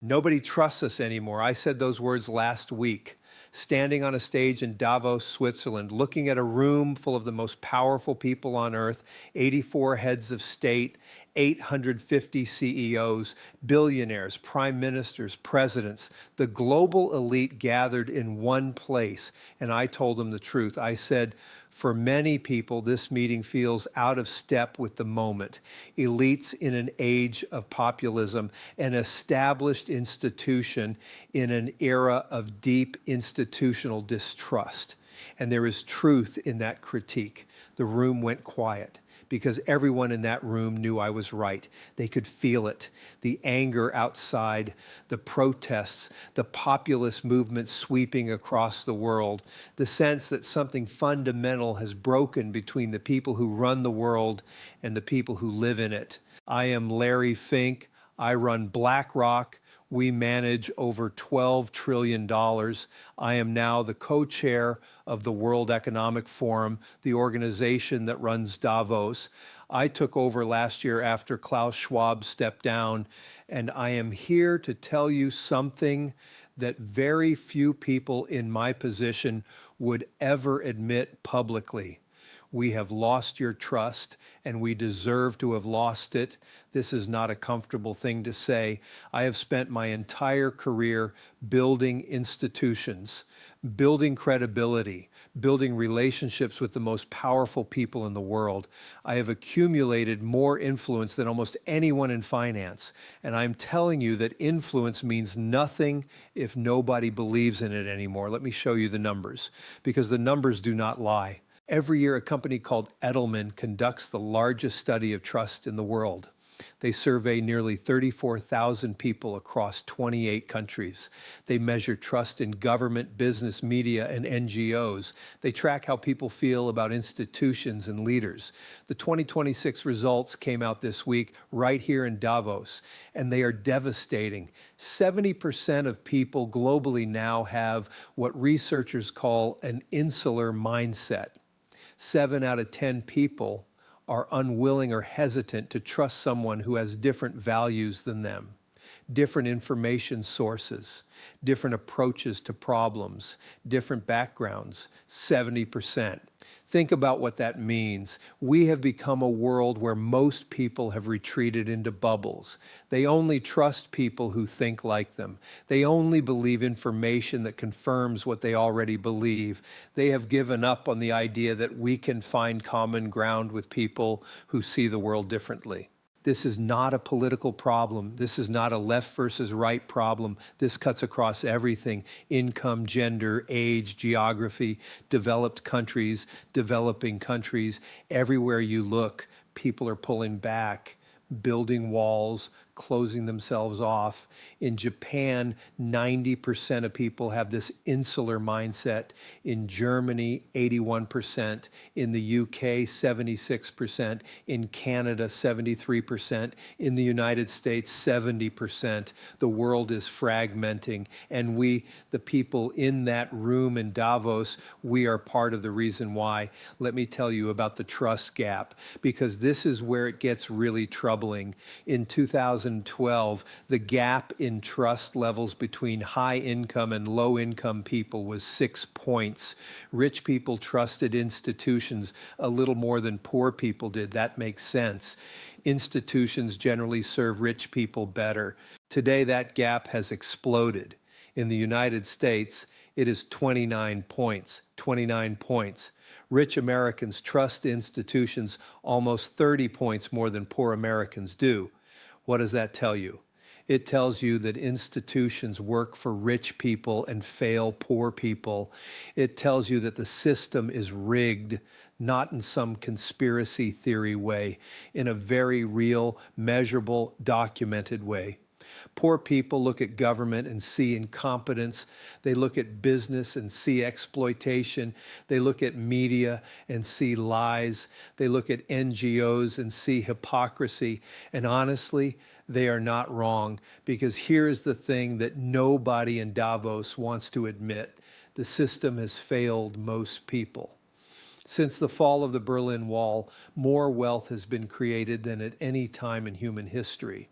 Nobody trusts us anymore. I said those words last week, standing on a stage in Davos, Switzerland, looking at a room full of the most powerful people on earth, 84 heads of state, 850 CEOs, billionaires, prime ministers, presidents, the global elite gathered in one place. And I told them the truth. I said, for many people, this meeting feels out of step with the moment. Elites in an age of populism, an established institution in an era of deep institutional distrust. And there is truth in that critique. The room went quiet because everyone in that room knew I was right. They could feel it. The anger outside, the protests, the populist movement sweeping across the world, the sense that something fundamental has broken between the people who run the world and the people who live in it. I am Larry Fink. I run BlackRock. We manage over $12 trillion. I am now the co-chair of the World Economic Forum, the organization that runs Davos. I took over last year after Klaus Schwab stepped down, and I am here to tell you something that very few people in my position would ever admit publicly. We have lost your trust, and we deserve to have lost it. This is not a comfortable thing to say. I have spent my entire career building institutions, building credibility, building relationships with the most powerful people in the world. I have accumulated more influence than almost anyone in finance. And I'm telling you that influence means nothing if nobody believes in it anymore. Let me show you the numbers, because the numbers do not lie. Every year, a company called Edelman conducts the largest study of trust in the world. They survey nearly 34,000 people across 28 countries. They measure trust in government, business, media, and NGOs. They track how people feel about institutions and leaders. The 2026 results came out this week right here in Davos, and they are devastating. 70% of people globally now have what researchers call an insular mindset. 7 out of 10 people are unwilling or hesitant to trust someone who has different values than them, different information sources, different approaches to problems, different backgrounds, 70%. Think about what that means. We have become a world where most people have retreated into bubbles. They only trust people who think like them. They only believe information that confirms what they already believe. They have given up on the idea that we can find common ground with people who see the world differently. This is not a political problem. This is not a left versus right problem. This cuts across everything: income, gender, age, geography, developed countries, developing countries. Everywhere you look, people are pulling back, building walls, closing themselves off. In Japan, 90% of people have this insular mindset. In Germany, 81%. In the UK, 76%. In Canada, 73%. In the United States, 70%. The world is fragmenting. And we, the people in that room in Davos, we are part of the reason why. Let me tell you about the trust gap, because this is where it gets really troubling. In 2012, the gap in trust levels between high income and low income people was 6 points. Rich people trusted institutions a little more than poor people did. That makes sense. Institutions generally serve rich people better. Today, that gap has exploded. In the United States, it is 29 points. 29 points. Rich Americans trust institutions almost 30 points more than poor Americans do. What does that tell you? It tells you that institutions work for rich people and fail poor people. It tells you that the system is rigged, not in some conspiracy theory way, in a very real, measurable, documented way. Poor people look at government and see incompetence. They look at business and see exploitation. They look at media and see lies. They look at NGOs and see hypocrisy. And honestly, they are not wrong, because here's the thing that nobody in Davos wants to admit: the system has failed most people. Since the fall of the Berlin Wall, more wealth has been created than at any time in human history.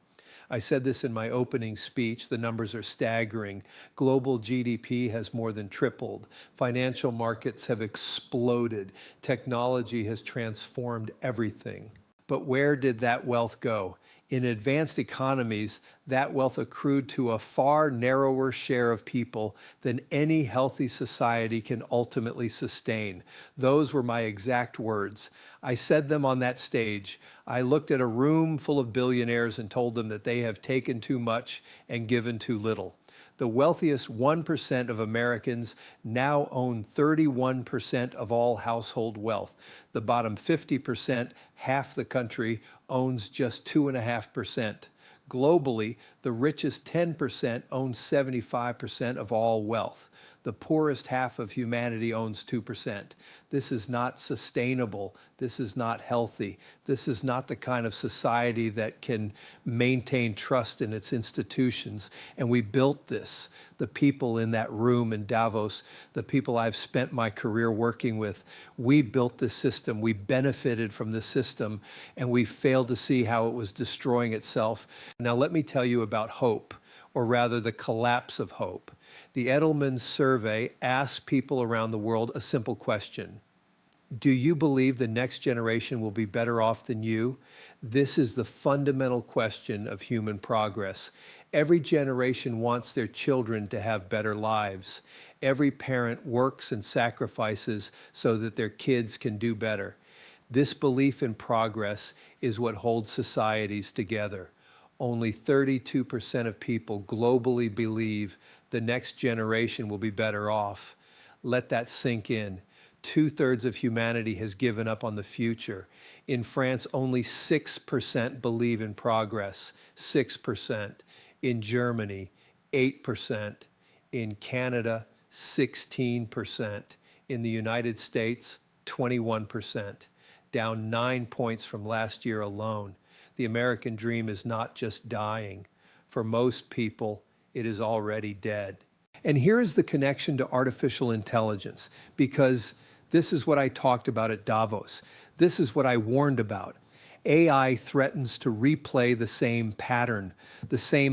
I said this in my opening speech. The numbers are staggering. Global GDP has more than tripled. Financial markets have exploded. Technology has transformed everything. But where did that wealth go? In advanced economies, that wealth accrued to a far narrower share of people than any healthy society can ultimately sustain. Those were my exact words. I said them on that stage. I looked at a room full of billionaires and told them that they have taken too much and given too little. The wealthiest 1% of Americans now own 31% of all household wealth. The bottom 50%, half the country, owns just 2.5%. Globally, the richest 10% owns 75% of all wealth. The poorest half of humanity owns 2%. This is not sustainable. This is not healthy. This is not the kind of society that can maintain trust in its institutions. And we built this. The people in that room in Davos, the people I've spent my career working with, we built this system. We benefited from this system, and we failed to see how it was destroying itself. Now, let me tell you about hope, or rather the collapse of hope. The Edelman survey asked people around the world a simple question. Do you believe the next generation will be better off than you? This is the fundamental question of human progress. Every generation wants their children to have better lives. Every parent works and sacrifices so that their kids can do better. This belief in progress is what holds societies together. Only 32% of people globally believe the next generation will be better off. Let that sink in. 2/3 of humanity has given up on the future. In France, only 6% believe in progress. 6%. In Germany, 8%. In Canada, 16%. In the United States, 21%. Down 9 points from last year alone. The American dream is not just dying. For most people, it is already dead. And here is the connection to artificial intelligence, because this is what I talked about at Davos. This is what I warned about. AI threatens to replay the same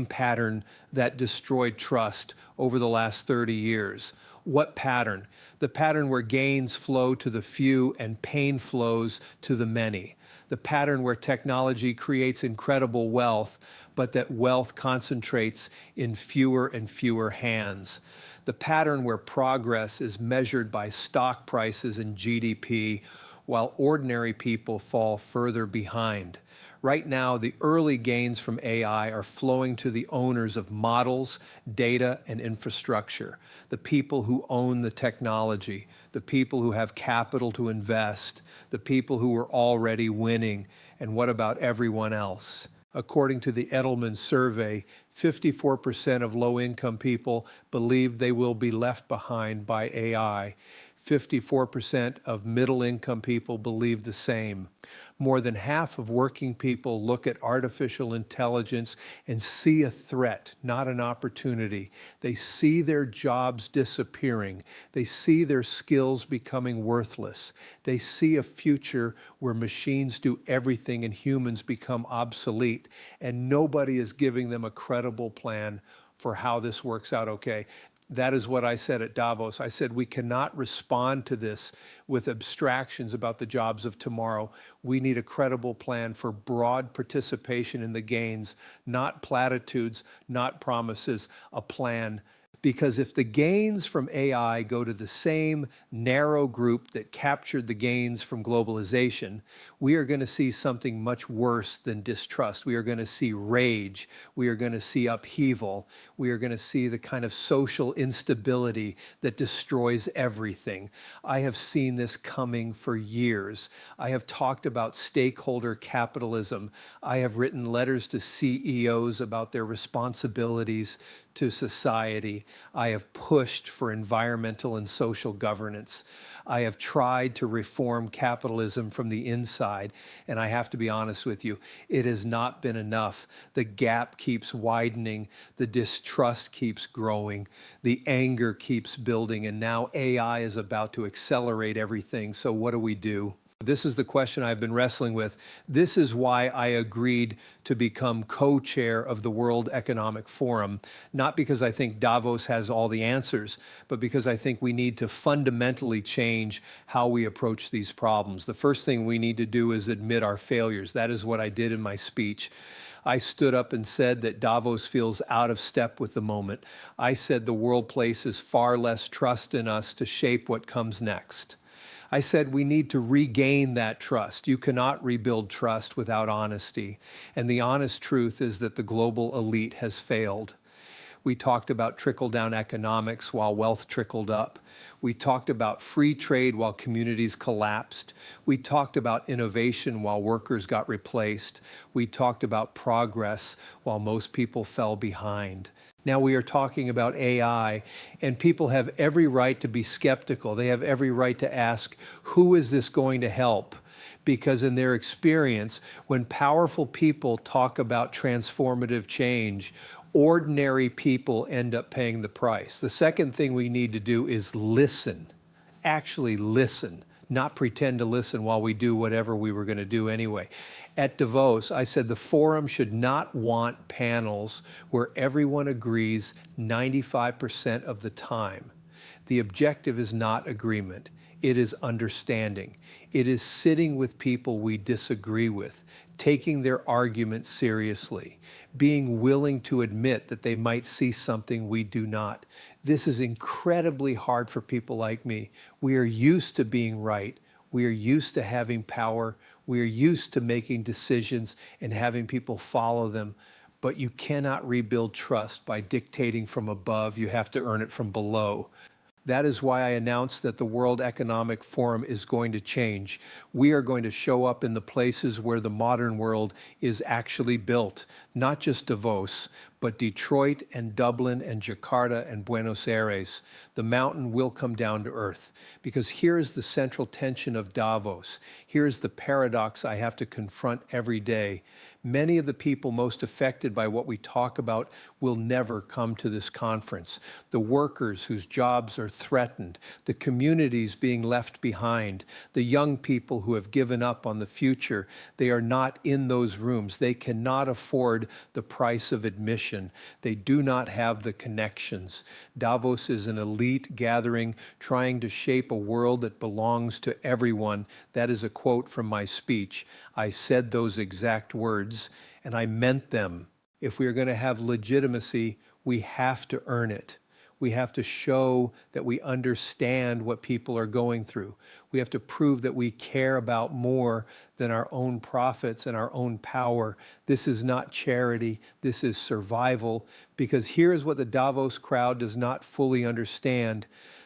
pattern that destroyed trust over the last 30 years. What pattern? The pattern where gains flow to the few and pain flows to the many. The pattern where technology creates incredible wealth, but that wealth concentrates in fewer and fewer hands. The pattern where progress is measured by stock prices and GDP, while ordinary people fall further behind. Right now, the early gains from AI are flowing to the owners of models, data, and infrastructure, the people who own the technology, the people who have capital to invest, the people who are already winning. And what about everyone else? According to the Edelman survey, 54% of low-income people believe they will be left behind by AI. 54% of middle-income people believe the same. More than half of working people look at artificial intelligence and see a threat, not an opportunity. They see their jobs disappearing. They see their skills becoming worthless. They see a future where machines do everything and humans become obsolete, and nobody is giving them a credible plan for how this works out okay. That is what I said at Davos. I said we cannot respond to this with abstractions about the jobs of tomorrow. We need a credible plan for broad participation in the gains, not platitudes, not promises, a plan. Because if the gains from AI go to the same narrow group that captured the gains from globalization, we are going to see something much worse than distrust. We are going to see rage. We are going to see upheaval. We are going to see the kind of social instability that destroys everything. I have seen this coming for years. I have talked about stakeholder capitalism. I have written letters to CEOs about their responsibilities to society. I have pushed for environmental and social governance. I have tried to reform capitalism from the inside, and I have to be honest with you, it has not been enough. The gap keeps widening, the distrust keeps growing, the anger keeps building, and now AI is about to accelerate everything. So what do? This is the question I've been wrestling with. This is why I agreed to become co-chair of the World Economic Forum, not because I think Davos has all the answers, but because I think we need to fundamentally change how we approach these problems. The first thing we need to do is admit our failures. That is what I did in my speech. I stood up and said that Davos feels out of step with the moment. I said the world places far less trust in us to shape what comes next. I said we need to regain that trust. You cannot rebuild trust without honesty. And the honest truth is that the global elite has failed. We talked about trickle-down economics while wealth trickled up. We talked about free trade while communities collapsed. We talked about innovation while workers got replaced. We talked about progress while most people fell behind. Now we are talking about AI, and people have every right to be skeptical. They have every right to ask, who is this going to help? Because in their experience, when powerful people talk about transformative change, ordinary people end up paying the price. The second thing we need to do is listen, actually listen, not pretend to listen while we do whatever we were going to do anyway. At Davos, I said the forum should not want panels where everyone agrees 95% of the time. The objective is not agreement. It is understanding. It is sitting with people we disagree with, taking their arguments seriously, being willing to admit that they might see something we do not. This is incredibly hard for people like me. We are used to being right. We are used to having power. We are used to making decisions and having people follow them. But you cannot rebuild trust by dictating from above. You have to earn it from below. That is why I announced that the World Economic Forum is going to change. We are going to show up in the places where the modern world is actually built, not just Davos, but Detroit and Dublin and Jakarta and Buenos Aires. The mountain will come down to earth, because here's the central tension of Davos. Here's the paradox I have to confront every day. Many of the people most affected by what we talk about will never come to this conference. The workers whose jobs are threatened, the communities being left behind, the young people who have given up on the future, they are not in those rooms. They cannot afford the price of admission. They do not have the connections. Davos is an elite gathering trying to shape a world that belongs to everyone. That is a quote from my speech. I said those exact words, and I meant them. If we are going to have legitimacy, we have to earn it. We have to show that we understand what people are going through. We have to prove that we care about more than our own profits and our own power. This is not charity. This is survival. Because here is what the Davos crowd does not fully understand.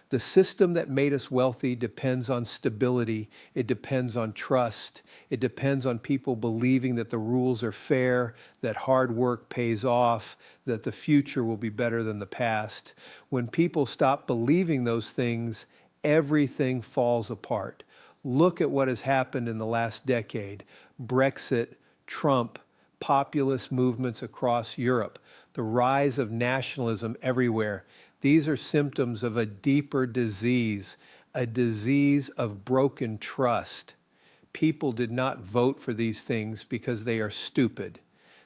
The system that made us wealthy depends on stability. It depends on trust. It depends on people believing that the rules are fair, that hard work pays off, that the future will be better than the past. When people stop believing those things, everything falls apart. Look at what has happened in the last decade. Brexit, Trump, populist movements across Europe, the rise of nationalism everywhere. These are symptoms of a deeper disease, a disease of broken trust. People did not vote for these things because they are stupid.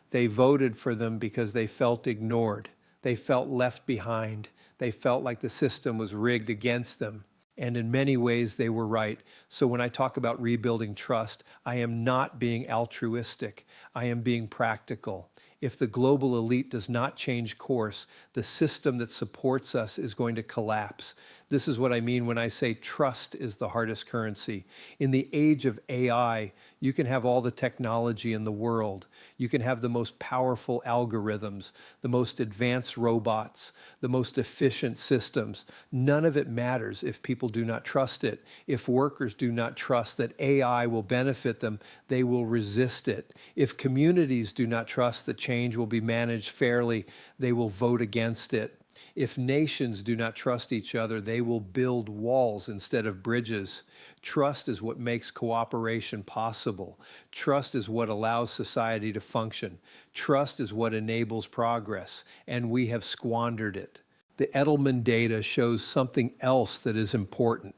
They voted for them because they felt ignored. They felt left behind. They felt like the system was rigged against them. And in many ways, they were right. So when I talk about rebuilding trust, I am not being altruistic. I am being practical. If the global elite does not change course, the system that supports us is going to collapse. This is what I mean when I say trust is the hardest currency. In the age of AI, you can have all the technology in the world. You can have the most powerful algorithms, the most advanced robots, the most efficient systems. None of it matters if people do not trust it. If workers do not trust that AI will benefit them, they will resist it. If communities do not trust that change will be managed fairly, they will vote against it. If nations do not trust each other, they will build walls instead of bridges. Trust is what makes cooperation possible. Trust is what allows society to function. Trust is what enables progress, and we have squandered it. The Edelman data shows something else that is important.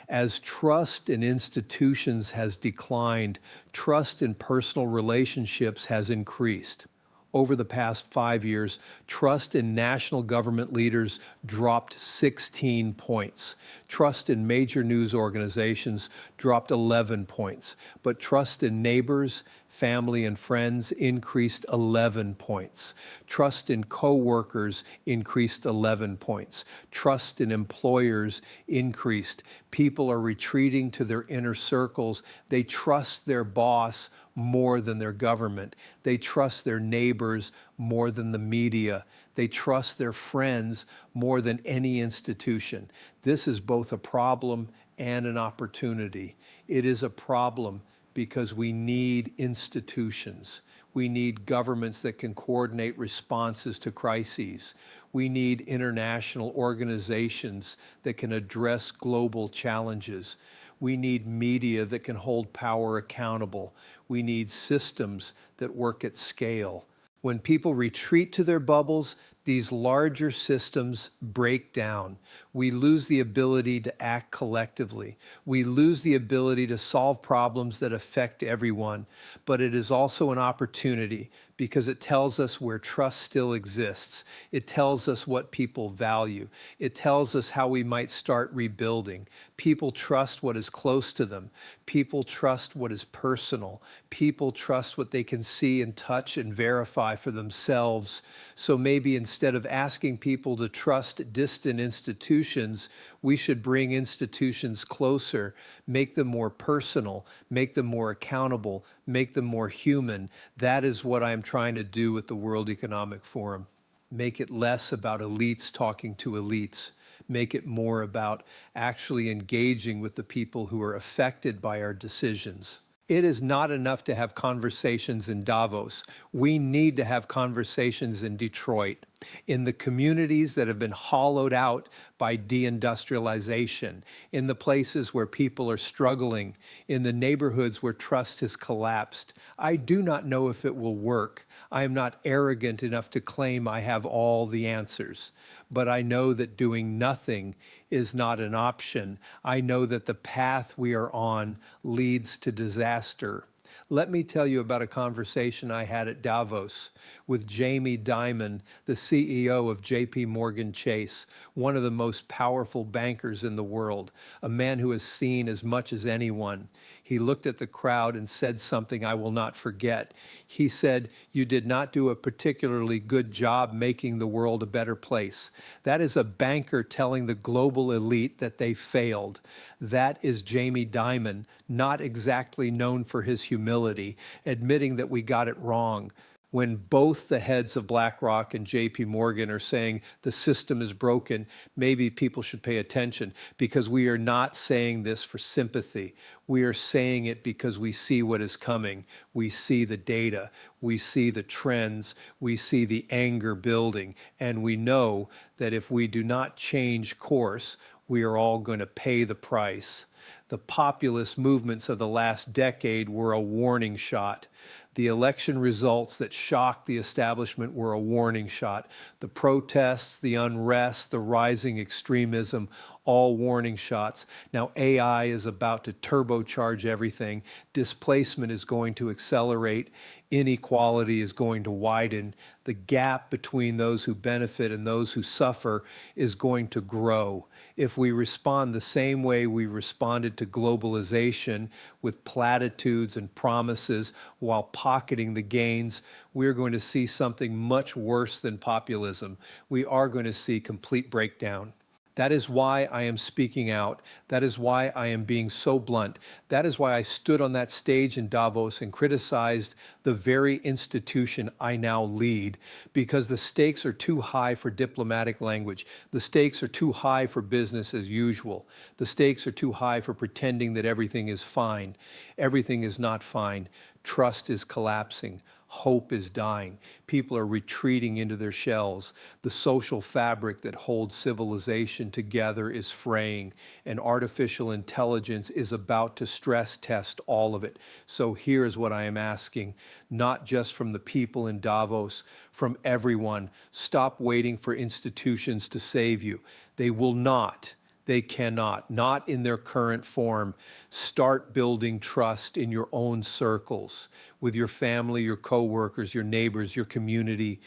As trust in institutions has declined, trust in personal relationships has increased. Over the past 5 years, trust in national government leaders dropped 16 points. Trust in major news organizations dropped 11 points. But trust in neighbors, family, and friends increased 11 points. Trust in coworkers increased 11 points. Trust in employers increased. People are retreating to their inner circles. They trust their boss more than their government. They trust their neighbors more than the media. They trust their friends more than any institution. This is both a problem and an opportunity. It is a problem because we need institutions. We need governments that can coordinate responses to crises. We need international organizations that can address global challenges. We need media that can hold power accountable. We need systems that work at scale. When people retreat to their bubbles, these larger systems break down. We lose the ability to act collectively. We lose the ability to solve problems that affect everyone. But it is also an opportunity because it tells us where trust still exists. It tells us what people value. It tells us how we might start rebuilding. People trust what is close to them. People trust what is personal. People trust what they can see and touch and verify for themselves. So maybe instead of asking people to trust distant institutions, we should bring institutions closer, make them more personal, make them more accountable, make them more human. That is what I'm trying to do with the World Economic Forum. Make it less about elites talking to elites. Make it more about actually engaging with the people who are affected by our decisions. It is not enough to have conversations in Davos. We need to have conversations in Detroit, in the communities that have been hollowed out by deindustrialization, in the places where people are struggling, in the neighborhoods where trust has collapsed. I do not know if it will work. I am not arrogant enough to claim I have all the answers, but I know that doing nothing is not an option. I know that the path we are on leads to disaster. Let me tell you about a conversation I had at Davos with Jamie Dimon, the CEO of JP Morgan Chase, one of the most powerful bankers in the world, a man who has seen as much as anyone. He looked at the crowd and said something I will not forget. He said, "You did not do a particularly good job making the world a better place." That is a banker telling the global elite that they failed. That is Jamie Dimon, not exactly known for his humility, admitting that we got it wrong. When both the heads of BlackRock and JP Morgan are saying the system is broken, maybe people should pay attention, because we are not saying this for sympathy. We are saying it because we see what is coming. We see the data. We see the trends. We see the anger building. And we know that if we do not change course, we are all going to pay the price. The populist movements of the last decade were a warning shot. The election results that shocked the establishment were a warning shot. The protests, the unrest, the rising extremism, all warning shots. Now AI is about to turbocharge everything. Displacement is going to accelerate. Inequality is going to widen. The gap between those who benefit and those who suffer is going to grow. If we respond the same way we responded to globalization, with platitudes and promises while pocketing the gains, we're going to see something much worse than populism. We are going to see complete breakdown. That is why I am speaking out. That is why I am being so blunt. That is why I stood on that stage in Davos and criticized the very institution I now lead, because the stakes are too high for diplomatic language. The stakes are too high for business as usual. The stakes are too high for pretending that everything is fine. Everything is not fine. Trust is collapsing. Hope is dying. People are retreating into their shells. The social fabric that holds civilization together is fraying, and artificial intelligence is about to stress test all of it. So here's what I am asking, not just from the people in Davos, from everyone. Stop waiting for institutions to save you. They will not. They cannot, not in their current form. Start building trust in your own circles, with your family, your coworkers, your neighbors, your community.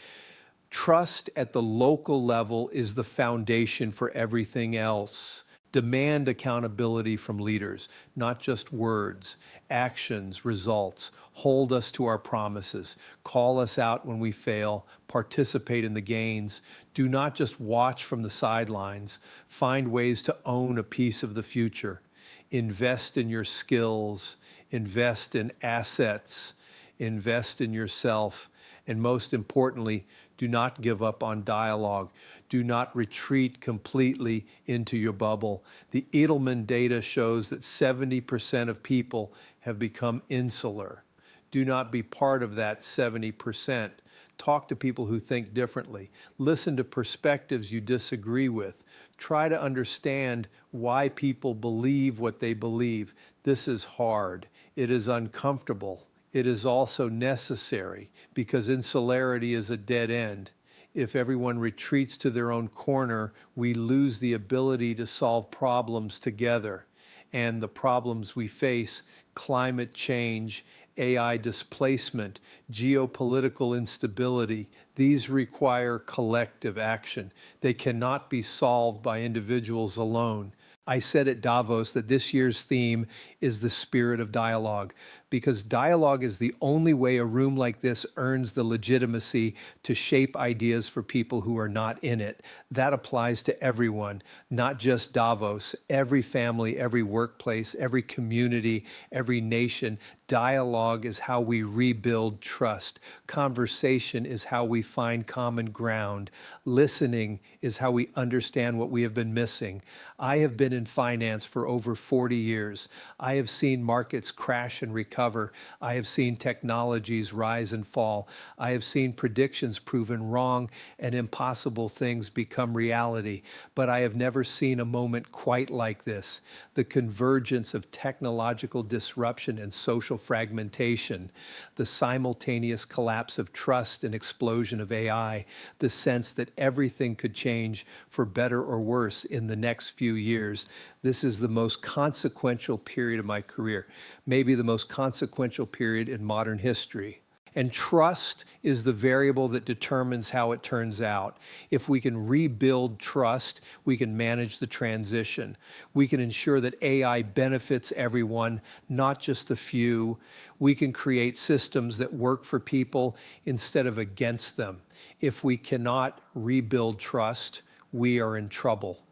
Trust at the local level is the foundation for everything else. Demand accountability from leaders, not just words, actions, results. Hold us to our promises. Call us out when we fail. Participate in the gains. Do not just watch from the sidelines. Find ways to own a piece of the future. Invest in your skills. Invest in assets. Invest in yourself. And most importantly, do not give up on dialogue. Do not retreat completely into your bubble. The Edelman data shows that 70% of people have become insular. Do not be part of that 70%. Talk to people who think differently. Listen to perspectives you disagree with. Try to understand why people believe what they believe. This is hard. It is uncomfortable. It is also necessary, because insularity is a dead end. If everyone retreats to their own corner, we lose the ability to solve problems together. And the problems we face, climate change, AI displacement, geopolitical instability, these require collective action. They cannot be solved by individuals alone. I said at Davos that this year's theme is the spirit of dialogue, because dialogue is the only way a room like this earns the legitimacy to shape ideas for people who are not in it. That applies to everyone, not just Davos, every family, every workplace, every community, every nation. Dialogue is how we rebuild trust. Conversation is how we find common ground. Listening is how we understand what we have been missing. I have been in finance for over 40 years. I have seen markets crash and recover. I have seen technologies rise and fall. I have seen predictions proven wrong and impossible things become reality. But I have never seen a moment quite like this. The convergence of technological disruption and social fragmentation, the simultaneous collapse of trust and explosion of AI, the sense that everything could change for better or worse in the next few years. This is the most consequential period of my career, maybe the most consequential period in modern history. And trust is the variable that determines how it turns out. If we can rebuild trust, we can manage the transition. We can ensure that AI benefits everyone, not just the few. We can create systems that work for people instead of against them. If we cannot rebuild trust, we are in trouble.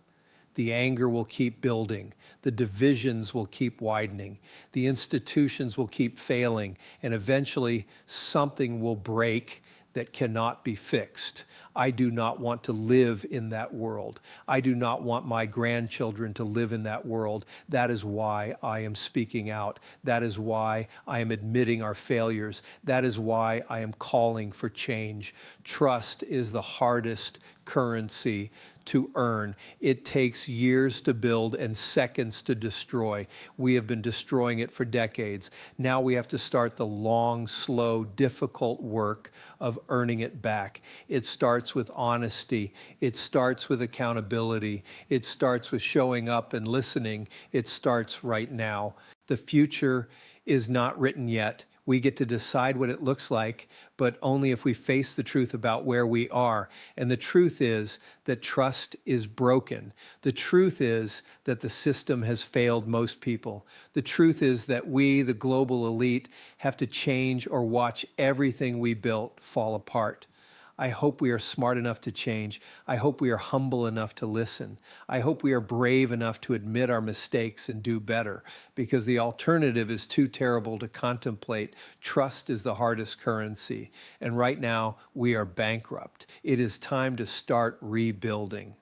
The anger will keep building. The divisions will keep widening. The institutions will keep failing. And eventually, something will break that cannot be fixed. I do not want to live in that world. I do not want my grandchildren to live in that world. That is why I am speaking out. That is why I am admitting our failures. That is why I am calling for change. Trust is the hardest currency to earn. It takes years to build and seconds to destroy. We have been destroying it for decades. Now we have to start the long, slow, difficult work of earning it back. It starts with honesty. It starts with accountability. It starts with showing up and listening. It starts right now. The future is not written yet. We get to decide what it looks like, but only if we face the truth about where we are. And the truth is that trust is broken. The truth is that the system has failed most people. The truth is that we, the global elite, have to change or watch everything we built fall apart. I hope we are smart enough to change. I hope we are humble enough to listen. I hope we are brave enough to admit our mistakes and do better, because the alternative is too terrible to contemplate. Trust is the hardest currency, and right now we are bankrupt. It is time to start rebuilding.